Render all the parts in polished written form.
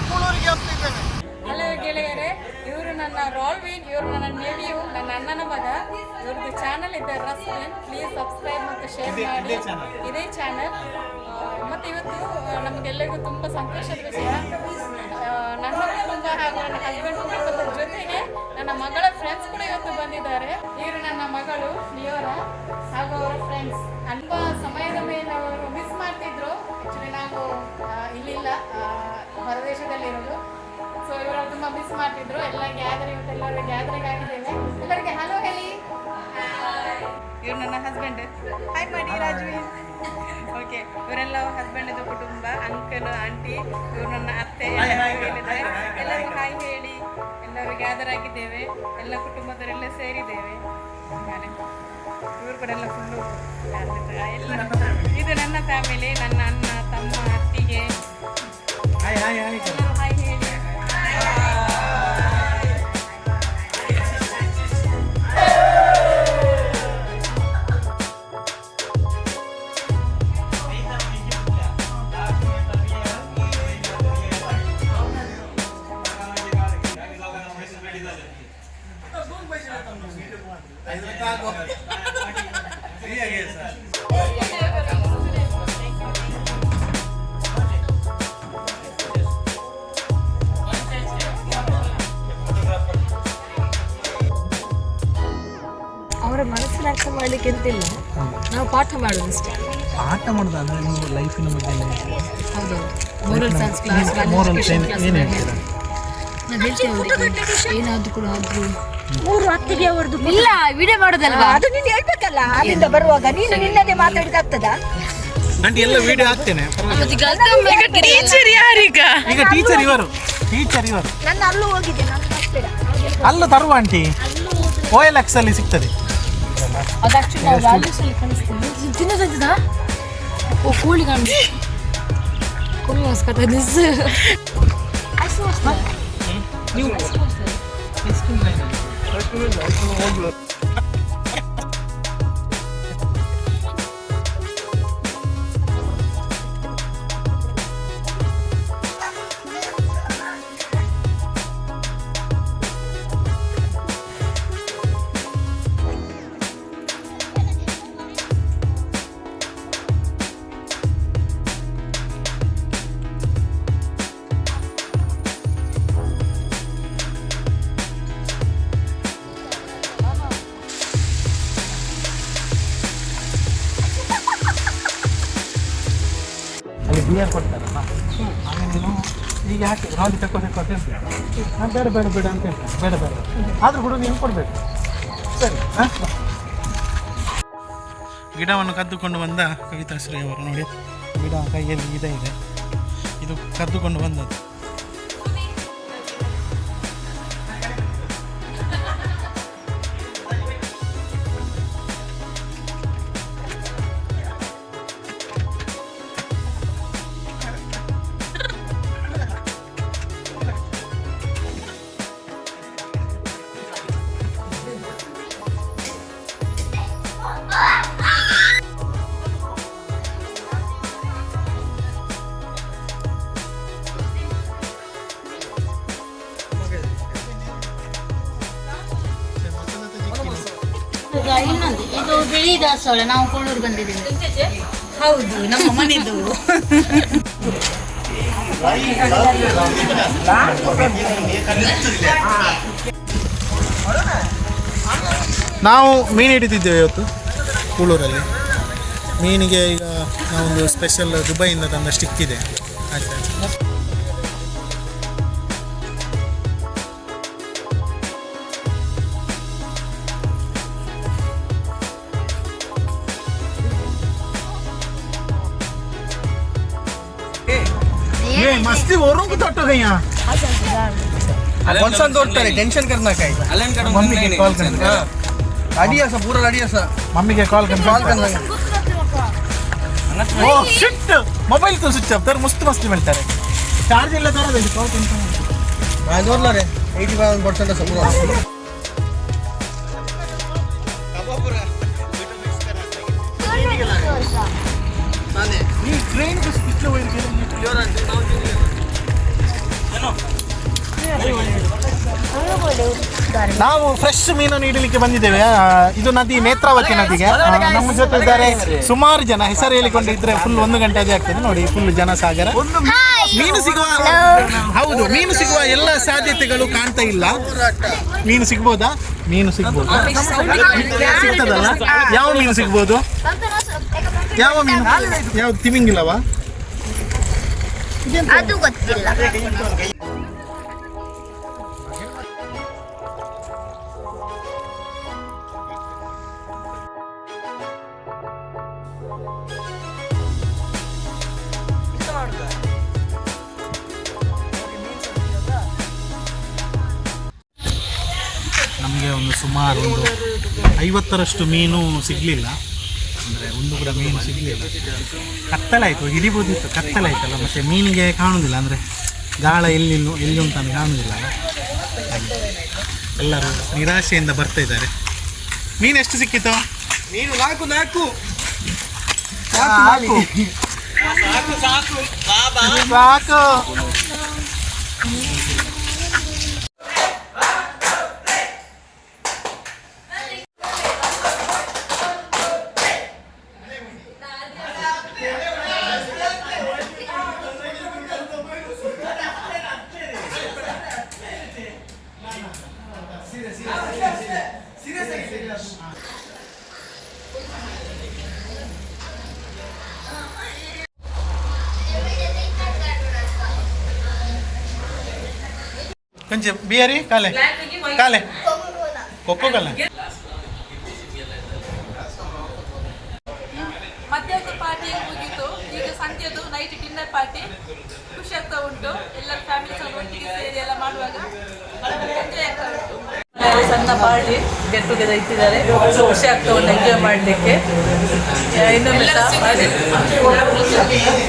ಕೂಳೂರಿಗೆ ಹೋಗ್ತಿದ್ದೇವೆ. Hello ಗೆಳೆಯರೇ, ಇವರು ನನ್ನ ರಾಲ್ವಿನ್, ಇವರು ನನ್ನ ನೆವಿಯು, ನನ್ನ ಅಣ್ಣನ ಮಗ. ಇವ್ರದ್ದು ಚಾನಲ್ ಇದೆ ರಸ್ವಿನ್, ಪ್ಲೀಸ್ ಸಬ್ಸ್ಕ್ರೈಬ್ ಮತ್ತು ಶೇರ್ ಮಾಡಿ. ಇದೇ ಚಾನಲ್. ಮತ್ತು ಇವತ್ತು ನಮಗೆಲ್ಲರಿಗೂ ತುಂಬ ಸಂತೋಷದ ವಿಷಯ, ನನ್ನ ಕುಟುಂಬ ಹಾಗೂ ನನ್ನ ಹಸ್ಬೆಂಡ್ ಕುಟುಂಬದ ಜೊತೆಗೆ ನನ್ನ ಮಗಳ ಫ್ರೆಂಡ್ಸ್ ಕೂಡ ಇವತ್ತು ಬಂದಿದ್ದಾರೆ. ಇವರು ನನ್ನ ಮಗಳು ಲಿಯೋರಾ ಹಾಗೂ ಅವರ ಫ್ರೆಂಡ್ಸ್. ಅಲ್ಪ ಸಮಯದ ಮೇಲೆ ಅವರು ಮಿಸ್ ಮಾಡ್ತಿದ್ರು. ಆ್ಯಕ್ಚುಲಿ ನಾವು ಇಲ್ಲಿಲ್ಲ, ಹೊರದೇಶದಲ್ಲಿರೋದು. ಸೊ ಇವರು ತುಂಬ ಮಿಸ್ ಮಾಡ್ತಿದ್ರು. ಎಲ್ಲ ಗ್ಯಾದರಿಂಗ್ ಆಗಿದ್ದೇವೆ. ಎಲ್ಲರಿಗೆ ಹಲೋ ಹೇಳಿ. ಇವ್ರು ನನ್ನ ಹಸ್ಬೆಂಡ್. ಹಾಯ್ ಮಾಡಿ ರಾಜ್ವೀನ್. ಓಕೆ, ಇವರೆಲ್ಲ ಹಸ್ಬೆಂಡಿದು ಕುಟುಂಬ, ಅಂಕಲ್ ಆಂಟಿ, ಇವರು ನನ್ನ ಅತ್ತೆ. ಎಲ್ಲರಿಗೂ ಹಾಯ್ ಹೇಳಿ. ಎಲ್ಲರೂ ಗ್ಯಾದರ್ ಆಗಿದ್ದೇವೆ, ಎಲ್ಲ ಕುಟುಂಬದವರೆಲ್ಲ ಸೇರಿದ್ದೇವೆ. ಇವರು ಕೂಡ ಎಲ್ಲ ಫುಲ್ಲು ಎಲ್ಲ. ಇದು ನನ್ನ ಫ್ಯಾಮಿಲಿ, ನನ್ನ ಅಣ್ಣ, ತಮ್ಮ, ಅತ್ತಿಗೆ. ಎಲ್ಲರೂ ಹಾಯ್ ಹೇಳಿ. ಅವರ ಮನಸ್ಸಿನ ಅರ್ಥ ಮಾಡಲಿಕ್ಕೆ ಅಂತಿಲ್ಲ, ನಾವು ಪಾಠ ಮಾಡೋದು ಅಷ್ಟೇ. ಪಾಠ ಮಾಡೋದು ಅಂದರೆ ನೀವು ಲೈಫಿನ ಬಗ್ಗೆ ಹೌದು, ಮೋರಲ್ ಸೈನ್ಸ್ ಕ್ಲಾಸ್, ನಾವು ಹೇಳ್ತೇವೆ ಅವರಿಗೆ ಏನಾದರೂ ಕೂಡ ಆದರೂ. 3 ಅತ್ತಿಗೆ ಅವರದ್ದು ಇಲ್ಲ, ವಿಡಿಯೋ ಮಾಡೋದಲ್ವಾ, ಅದು ನೀನು ಹೇಳ್ಬೇಕಲ್ಲ. ಅಲ್ಲಿಂದ ಬರುವಾಗ ನೀನು ನಿನ್ನದೇ ಮಾತಾಡಿದಾಗ್ತದಾ? ಆಂಟಿ ಎಲ್ಲ ವಿಡಿಯೋ ಹಾಕ್ತೇನೆ. ಟೀಚರ್ ಯಾರೀಗ? ಈಗ ಟೀಚರ್ ಇವರು. ನನ್ನ ಅಲ್ಲೂ ಹೋಗಿದೆ, ನಾನು ಹಾಕ್ಬೇಡ. ಅಲ್ಲ ತರುವ ಆಂಟಿ, OLX ಅಲ್ಲಿ ಸಿಗ್ತದೆ. ಅದು ಆ್ಯಕ್ಚುಲಿ ನಾವು ವ್ಯಾಲ್ಯೂಸಲ್ಲಿ ಕಳಿಸ್ತೀವಿ. ತಿನ್ನೋದಂತದಾ? ಓ, ಕೋಳಿ ಕಾಣು, ಕೋಳಿ ಮಸ್ಕತ್ತ ನೀವು ಬಿಯರ್ ಕೊಡ್ತಾರಲ್ಲ, ಆಮೇಲೆ ಈಗ ಹಾಕಿ ರಾಲಿ ತಕ್ಕೋ ನಾನು ಬೇಡ ಅಂತ ಹೇಳ್ತಾರೆ. ಬೇಡ ಆದರೂ ಕೂಡ ನೀವು ಕೊಡಬೇಕು. ಸರಿ, ಗಿಡವನ್ನು ಕದ್ದುಕೊಂಡು ಬಂದ ಕವಿತಾಶ್ರೀ ಅವರು. ನೋಡಿ, ಗಿಡ ಕೈಯಲ್ಲಿ ಇದೆ, ಇದು ಕದ್ದುಕೊಂಡು ಬಂದದ್ದು. ಇನ್ನೊಂದು ಇದು ಬಿಳಿ ದಾಸವಾಳ, ನಾವು ಕೊಳ್ಳೂರು ಬಂದಿದ್ದೀವಿ. ಹೌದು, ನಮ್ಮ ಮನೆದು. ನಾವು ಮೀನು ಹಿಡಿತಿದ್ದೇವೆ ಇವತ್ತು ಕೂಳೂರಲ್ಲಿ. ಮೀನಿಗೆ ಈಗ ನಾವೊಂದು ಸ್ಪೆಷಲ್ ದುಬೈಯಿಂದ ತಂದ ಸ್ಟಿಕ್ ಇದೆ. ಆಯ್ತು, मस्ती हो रहा हूँ तो तो गई कौन सा दौड़ता है टेंशन करना का है। मम्मी के कॉल करना रेडी है सब पूरा रेडी है सर। मम्मी के कॉल करना ओ शिट मोबाइल तो स्विच ऑफ तर मस्त मस्ती मिलता है चार्ज ಇಲ್ಲ ತರ ಇದೆ ಕಾಲ್ करना हां जोर ला रे 85% सब पूरा कबापुरा बेटा मिक्स करा माने नी ट्रेन को स्पीड लो क्लियर ನಾವು ಫ್ರೆಶ್ ಮೀನನ್ನು ಇಡಲಿಕ್ಕೆ ಬಂದಿದ್ದೇವೆ. ಇದು ನದಿ ನೇತ್ರಾವತಿ ನದಿಗೆ. ನಮ್ಮ ಜೊತೆ ಇದ್ದಾರೆ ಸುಮಾರು ಜನ. ಹೆಸರು ಹೇಳಿಕೊಂಡಿದ್ರೆ ಫುಲ್ 1 ಗಂಟೆ ಅದೇ ಆಗ್ತದೆ ನೋಡಿ. ಫುಲ್ ಜನಸಾಗರ. ಮೀನು ಸಿಗುವ ಹೌದು, ಮೀನು ಸಿಗುವ ಎಲ್ಲ ಸಾಧ್ಯತೆಗಳು ಕಾಣ್ತಾ ಇಲ್ಲ. ಮೀನು ಸಿಗ್ಬೋದಾ? ಮೀನು ಸಿಗ್ಬೋದು, ಸಿಗ್ತದಲ್ಲ. ಯಾವ ಮೀನು ಸಿಗ್ಬೋದು? ಯಾವ ಮೀನು? ಯಾವ್ದು? ತಿಮಿಂಗಿಲ್ಲವಾ? ಅದು ಗೊತ್ತಿಲ್ಲ. ನಮಗೆ ಸುಮಾರು 50ರಷ್ಟು ಮೀನು ಸಿಗಲಿಲ್ಲ. ಅಂದರೆ ಒಂದು ಕೂಡ ಮೀನು ಸಿಗಲಿಲ್ಲ. ಕತ್ತಲಾಯಿತು, ಹಿಡಿಬೋದಿತ್ತು, ಕತ್ತಲಾಯ್ತಲ್ಲ. ಮತ್ತು ಮೀನಿಗೆ ಕಾಣುವುದಿಲ್ಲ, ಅಂದರೆ ಗಾಳ ಎಲ್ಲಿ ಉಂಟು ಅಂತ ಕಾಣುವುದಿಲ್ಲ. ಎಲ್ಲರೂ ನಿರಾಶೆಯಿಂದ ಬರ್ತಾ ಇದ್ದಾರೆ. ಮೀನು ಎಷ್ಟು ಸಿಕ್ಕಿತು? ಮೀನು 4 ಸಾಕು. ಕೊಂಚ ಬಿಯರಿ ಕಾಲೆ ಕೊಕ್ಕೋ ಕಾಲೆ. ಮಧ್ಯಾಹ್ನದ ಪಾರ್ಟಿ ಮುಗೀತು. ಈಗ ಸಂಜೆದು ನೈಟ್ ಡಿನ್ನರ್ ಪಾರ್ಟಿ ಖುಷಿ ಆಗ್ತಾ ಉಂಟು. ಎಲ್ಲರ ಫ್ಯಾಮಿಲಿ ಒಟ್ಟಿಗೆ ಸೇರಿ ಎಲ್ಲ ಮಾಡುವಾಗ ಎಂಜಾಯ್ ಆಗ್ತಾ ಉಂಟು. ಸಣ್ಣ ಪಾರ್ಟಿ ಗೆಟ್ ಟುಗೆದರ್ ಇಟ್ಟಿದ್ದಾರೆ. ಖುಷಿ ಆಗ್ತಾ ಉಂಟು ಎಂಜಾಯ್ ಮಾಡಲಿಕ್ಕೆ. ಇನ್ನೊಮ್ಮೆ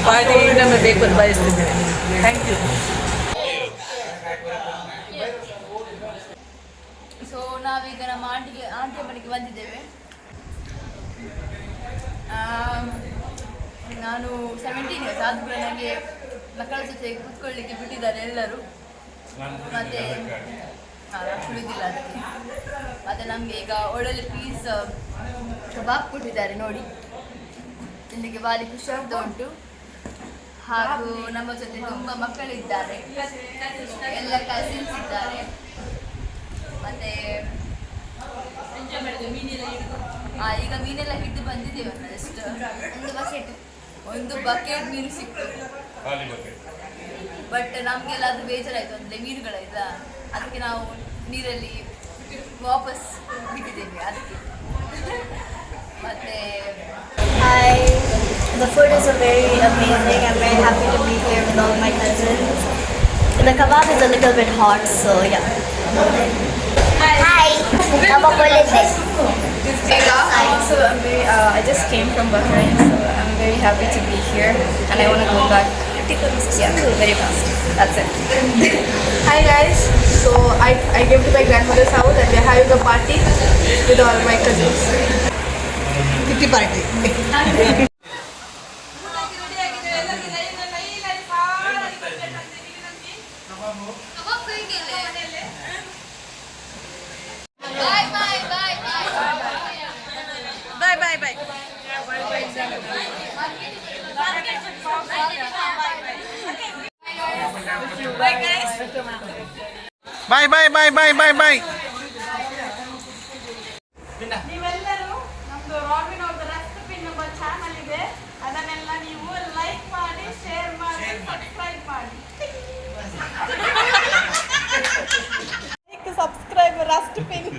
ಪಾರ್ಟಿ ಇನ್ನೊಮ್ಮೆ ಬೇಕು ಅಂತ ಬಯಸ್ತಿದ್ದೇನೆ. Thank you. ಸೊ ನಾವೀಗ ನಮ್ಮ ಆಂಟಿಯ ಮನೆಗೆ ಬಂದಿದ್ದೇವೆ. ನಾನು 17 ಇಯರ್ಸ್ ಆದ್ರೂ ನನಗೆ ಮಕ್ಕಳ ಜೊತೆ ಕೂತ್ಕೊಳ್ಳಿಕ್ಕೆ ಬಿಟ್ಟಿದ್ದಾರೆ ಎಲ್ಲರೂ. ಮತ್ತು ಕುಳಿದಿಲ್ಲ ಅದಕ್ಕೆ. ಮತ್ತು ನಮಗೆ ಈಗ ಒಳ್ಳೊಳ್ಳೆ ಪೀಸ್ ಕಬಾಬ್ ಕೊಟ್ಟಿದ್ದಾರೆ ನೋಡಿ. ಇಲ್ಲಿಗೆ ಭಾರಿ ಖುಷಿ ಆಗ್ತಾ ಉಂಟು. ಹಾಗೂ ನಮ್ಮ ಜೊತೆ ತುಂಬ ಮಕ್ಕಳಿದ್ದಾರೆ, ಎಲ್ಲ ಕಸಿನ್ಸ್ ಇದ್ದಾರೆ. ಮತ್ತು ಈಗ ಮೀನೆಲ್ಲ ಹಿಡಿದು ಬಂದಿದ್ದೇವೆ. ಜಸ್ಟ್ ಒಂದು ಬಕೆಟ್ ಮೀನು ಸಿಕ್ತು. ಬಟ್ ನಮಗೆಲ್ಲ ಅದು ಬೇಜಾರಾಯಿತು, ಅಂದರೆ ಮೀನುಗಳಾಯ್ತ. ಅದಕ್ಕೆ ನಾವು ನೀರಲ್ಲಿ ವಾಪಸ್ ಬಿಟ್ಟಿದ್ದೇವೆ ಅದಕ್ಕೆ. ಮತ್ತು Hi, the food is very amazing. I'm very happy to be here with all my cousins. The kebab is a little bit hot, so yeah. Hi, So I just came from Bahrain, so I'm very happy to be here, and I want to go back. Yeah, very fast. That's it. Hi guys, so I came to my grandmother's house and we're having a party with all my cousins. Kitty party. Bye. ನೀವೆಲ್ಲರೂ ನಮ್ದು robin ಅವ್ರದ್ದು recipe ನಮ್ಮ channel ಇದೆ. ಅದನ್ನೆಲ್ಲ ನೀವು like ಮಾಡಿ, share ಮಾಡಿ, subscribe ಮಾಡಿ. Subscribe Rust pin